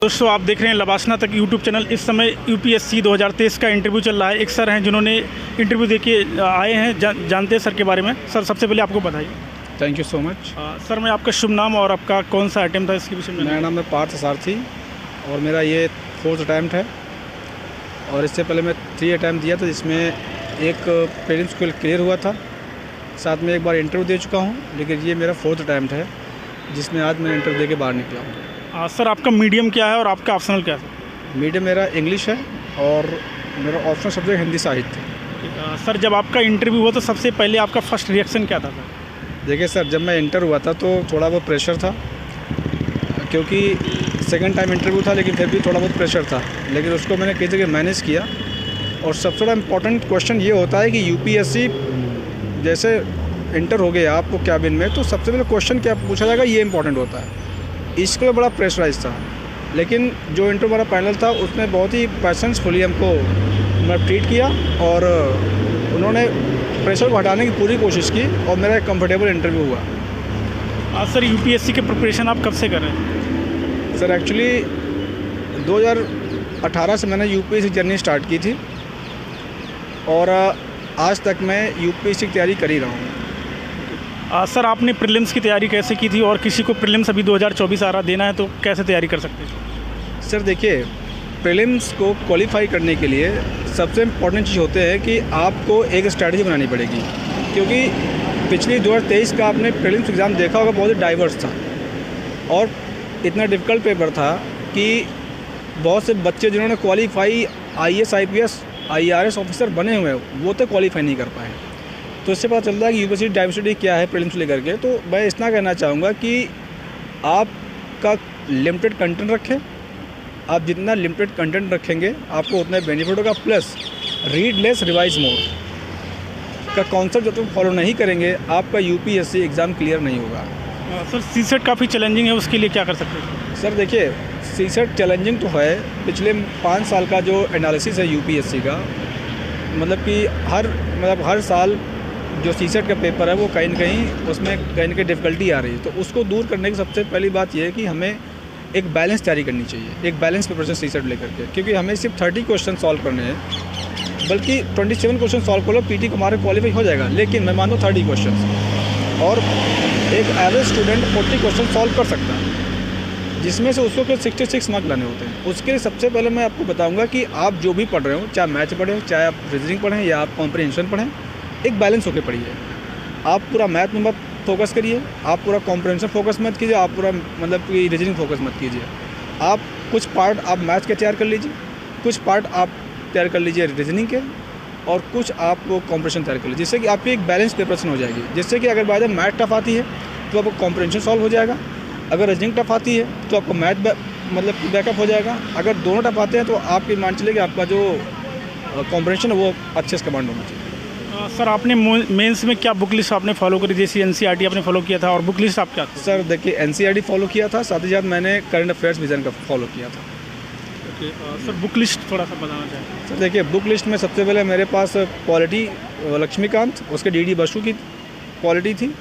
दोस्तों आप देख रहे हैं लबासना तक यूट्यूब चैनल। इस समय यूपीएससी 2023 का इंटरव्यू चल रहा है। एक सर हैं जिन्होंने इंटरव्यू देके आए हैं, जानते हैं सर के बारे में। सर सबसे पहले आपको बताइए। Thank you so much. Sir मैं आपका शुभ नाम और आपका कौन सा अटेम्प्ट था इसके विषय में? मेरा नाम है पार्थ सारथी और मेरा ये 4th अटैम्प्ट है और इससे पहले मैं 3 अटैम्प्ट दिया था, जिसमें एक प्रीलिम्स क्लियर हुआ था, साथ में एक बार इंटरव्यू दे चुका हूँ, लेकिन ये मेरा 4th अटैम्प्ट है जिसमें आज मैं इंटरव्यू दे के बाहर निकला हूँ। सर आपका मीडियम क्या है और आपका ऑप्शनल क्या है? मीडियम मेरा इंग्लिश है और मेरा ऑप्शनल सब्जेक्ट हिंदी साहित्य। सर जब आपका इंटरव्यू हुआ तो सबसे पहले आपका फर्स्ट रिएक्शन क्या था सर? देखिए सर, जब मैं इंटर हुआ था तो थोड़ा बहुत प्रेशर था, क्योंकि सेकंड टाइम इंटरव्यू था, लेकिन फिर भी थोड़ा बहुत प्रेशर था, लेकिन उसको मैंने कई जगह मैनेज किया। और सबसे बड़ा इम्पोर्टेंट क्वेश्चन ये होता है कि यूपीएससी जैसे इंटर हो गए आपको कैबिन में, तो सबसे पहले क्वेश्चन क्या पूछा जाएगा ये इंपॉर्टेंट होता है। इसके लिए बड़ा प्रेशराइज था, लेकिन जो इंटरव्यू हमारा पैनल था उसने बहुत ही पैशंसफुली हमको मतलब ट्रीट किया और उन्होंने प्रेशर को हटाने की पूरी कोशिश की और मेरा एक कंफर्टेबल इंटरव्यू हुआ। सर यूपीएससी की प्रिपरेशन आप कब से कर रहे हैं? सर एक्चुअली 2018 से मैंने यूपीएससी जर्नी स्टार्ट की थी और आज तक मैं यूपीएससी की तैयारी कर ही रहा हूँ। सर आपने प्रीलिम्स की तैयारी कैसे की थी और किसी को प्रीलिम्स अभी 2024 आ रहा देना है तो कैसे तैयारी कर सकते हैं? सर देखिए, प्रीलिम्स को क्वालिफाई करने के लिए सबसे इम्पोर्टेंट चीज़ होते हैं कि आपको एक स्ट्रैटेजी बनानी पड़ेगी, क्योंकि पिछली 2023 का आपने प्रीलिम्स एग्ज़ाम देखा होगा, बहुत ही डाइवर्स था और इतना डिफ़िकल्ट पेपर था कि बहुत से बच्चे जिन्होंने qualify IAS IPS IRS officer बने हुए हैं वो तो क्वालिफाई नहीं कर पाए। तो इससे पता चलता है कि यूपीएससी डाइवर्सिटी क्या है प्रीलिम्स लेकर के। तो मैं इतना कहना चाहूँगा कि आपका लिमिटेड कंटेंट रखें, आप जितना लिमिटेड कंटेंट रखेंगे आपको उतना बेनिफिट होगा। प्लस रीड लेस रिवाइज मोर का कॉन्सेप्ट जब तक फॉलो नहीं करेंगे आपका यूपीएससी एग्ज़ाम क्लियर नहीं होगा। सर सीसेट काफ़ी चैलेंजिंग है, उसके लिए क्या कर सकते हैं? सर देखिए, सीसेट चैलेंजिंग तो है। पिछले 5 साल का जो एनालिसिस है यूपीएससी का, मतलब कि हर साल जो सीसेट का पेपर है वो कहीं न कहीं उसमें डिफ़िकल्टी आ रही है। तो उसको दूर करने की सबसे पहली बात यह है कि हमें एक बैलेंस तैयारी करनी चाहिए, एक बैलेंस प्रिपरेशन सीसेट लेकर के, क्योंकि हमें सिर्फ 30 क्वेश्चन सॉल्व करने हैं, बल्कि 27 क्वेश्चन सॉल्व कर लो पीटी को हमारे क्वालिफाई हो जाएगा। लेकिन मैं मानता हूँ 30 क्वेश्चन और एक एवरेज स्टूडेंट 40 क्वेश्चन सॉल्व कर सकता है, जिसमें से उसको 66 मार्क लाने होते हैं। उसके लिए सबसे पहले मैं आपको बताऊँगा कि आप जो भी पढ़ रहे हो, चाहे मैथ पढ़ें, चाहे आप रीजनिंग पढ़ें या आप कॉम्प्रिहेंशन पढ़ें, एक बैलेंस होकर पढ़िए। आप पूरा मैथ में मत फोकस करिए, आप पूरा कॉम्प्रिहेंशन फोकस मत कीजिए, आप पूरा मतलब कि रीजनिंग फोकस मत कीजिए। आप कुछ पार्ट आप मैथ के तैयार कर लीजिए, कुछ पार्ट आप तैयार कर लीजिए रीजनिंग के, और कुछ आप कॉम्प्रिहेंशन तैयार कर लीजिए, जिससे कि आपकी एक बैलेंस प्रिपरेशन हो जाएगी। जिससे कि अगर बाय द मैथ टफ आती है तो आपको कॉम्प्रिहेंशन सॉल्व हो जाएगा, अगर रीजनिंग टफ आती है तो आपको मैथ मतलब बैकअप हो जाएगा, अगर दोनों टफ आते हैं तो आपकी मान चलिए कि आपका जो कॉम्प्रिहेंशन है वो अच्छे से कमांड होना चाहिए। सर आपने मेंस में क्या बुक लिस्ट आपने फॉलो करी? जैसे NCERT आपने फॉलो किया था और बुक लिस्ट आप क्या था? सर देखिए, NCERT फॉलो किया था, साथ ही साथ मैंने करंट अफेयर्स विजन का फॉलो किया था। ओके सर बुक लिस्ट थोड़ा सा बताना चाहिए। सर देखिए, बुक लिस्ट में सबसे पहले मेरे पास पॉलिटी लक्ष्मीकांत, उसके DD बसु की पॉलिटी थी।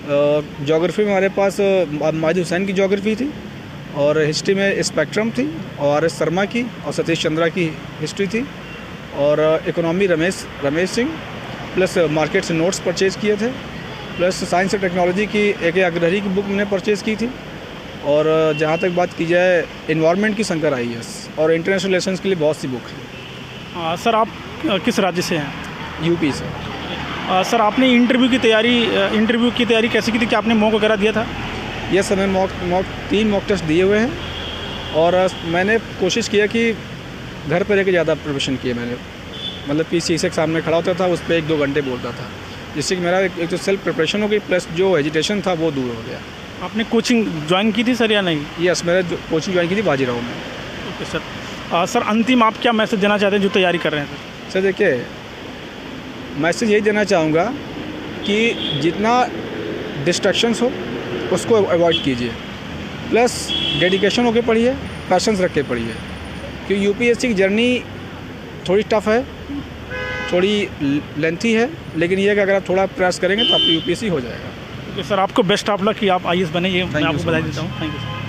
ज्योग्राफी में हमारे पास माहिदी हुसैन की ज्योग्राफी थी, और हिस्ट्री में स्पेक्ट्रम थी, और RS शर्मा की और सतीश चंद्रा की हिस्ट्री थी, और economy Ramesh Singh, plus market से नोट्स परचेज़ किए थे, प्लस साइंस और टेक्नोलॉजी की एक अग्रहरी की बुक मैंने परचेज़ की थी, और जहाँ तक बात की जाए इन्वायरमेंट की शंकर IAS, और इंटरनेशनल रिलेशंस के लिए बहुत सी बुक है। सर आप किस राज्य से हैं? यूपी से। सर आपने इंटरव्यू की तैयारी कैसे की थी? क्या आपने मॉक वगैरह दिया था? यस सर, मैंने 3 मॉक टेस्ट दिए हुए हैं, और मैंने कोशिश किया कि घर पर रह के ज़्यादा प्रिपरेशन किए मैंने, मतलब कि शीशे के सामने खड़ा होता था, उस पर 1-2 घंटे बोलता था, जिससे कि मेरा एक तो सेल्फ प्रिपरेशन हो गई, प्लस जो एजुटेशन था वो दूर हो गया। आपने कोचिंग ज्वाइन की थी सर या नहीं? यस, मैंने कोचिंग ज्वाइन की थी बाजीराव में। Okay sir. सर अंतिम आप क्या मैसेज देना चाहते हैं जो तैयारी कर रहे हैं? सर देखिए, मैसेज यही देना चाहूँगा कि जितना डिस्ट्रैक्शंस हो उसको अवॉइड कीजिए, प्लस डेडिकेशन होकर पढ़िए, पैशंस रख के पढ़िए, क्योंकि यूपीएससी की जर्नी थोड़ी टफ है, थोड़ी लेंथी है, लेकिन ये है कि अगर आप थोड़ा प्रयास करेंगे तो आपको यूपीएससी हो जाएगा। ओके सर, आपको बेस्ट ऑफ लक कि आप IAS बने, ये मैं आपको बधाई देता हूँ। Thank you sir.